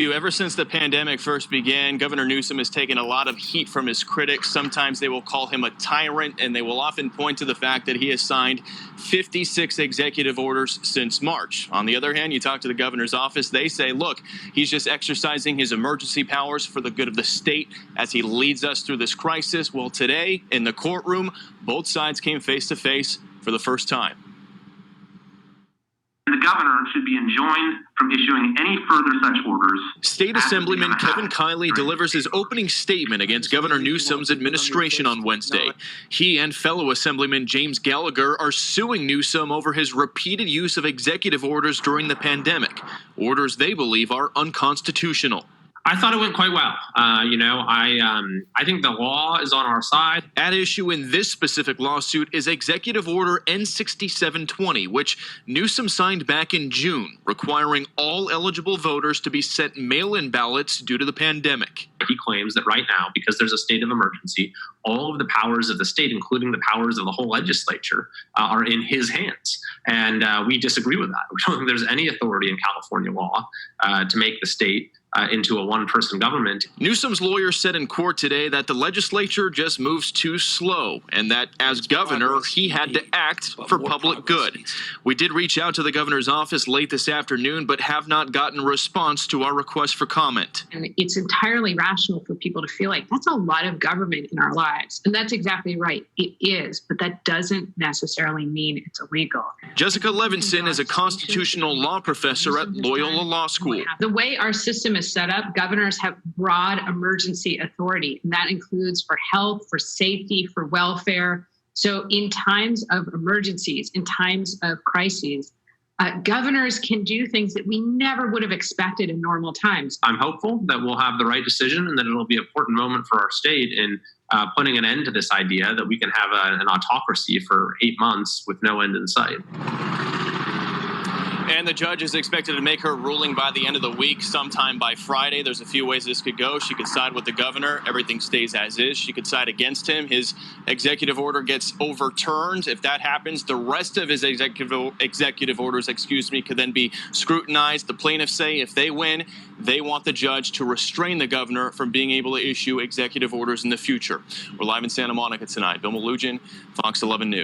Ever since the pandemic first began, Governor Newsom has taken a lot of heat from his critics. Sometimes they will call him a tyrant, and they will often point to the fact that he has signed 56 executive orders since March. On the other hand, you talk to the governor's office, they say, look, he's just exercising his emergency powers for the good of the state as he leads us through this crisis. Well, today in the courtroom, both sides came face to face for the first time. The governor should be enjoined from issuing any further such orders. State Assemblyman Kevin Kiley delivers his opening statement against Governor Newsom's administration on Wednesday. He and fellow Assemblyman James Gallagher are suing Newsom over his repeated use of executive orders during the pandemic, orders they believe are unconstitutional. I thought it went quite well. I think the law is on our side. At issue in this specific lawsuit is Executive Order N6720, which Newsom signed back in June, requiring all eligible voters to be sent mail-in ballots due to the pandemic. He claims that right now, because there's a state of emergency, all of the powers of the state, including the powers of the whole legislature, are in his hands. And we disagree with that. We don't think there's any authority in California law to make the state into a one-person government. Newsom's lawyer said in court today that the legislature just moves too slow and that as governor, he had to act for public good. We did reach out to the governor's office late this afternoon, but have not gotten a response to our request for comment. And it's entirely rational for people to feel like that's a lot of government in our lives. And that's exactly right. It is, but that doesn't necessarily mean it's illegal. Jessica Levinson is a constitutional law professor at Loyola Law School. The way our system is set up, governors have broad emergency authority, and that includes for health, for safety, for welfare. So in times of emergencies, in times of crises, governors can do things that we never would have expected in normal times. I'm hopeful that we'll have the right decision and that it'll be an important moment for our state in putting an end to this idea that we can have an autocracy for 8 months with no end in sight. And the judge is expected to make her ruling by the end of the week, sometime by Friday. There's a few ways this could go. She could side with the governor. Everything stays as is. She could side against him. His executive order gets overturned. If that happens, the rest of his executive orders, could then be scrutinized. The plaintiffs say if they win, they want the judge to restrain the governor from being able to issue executive orders in the future. We're live in Santa Monica tonight. Bill Malugin, Fox 11 News.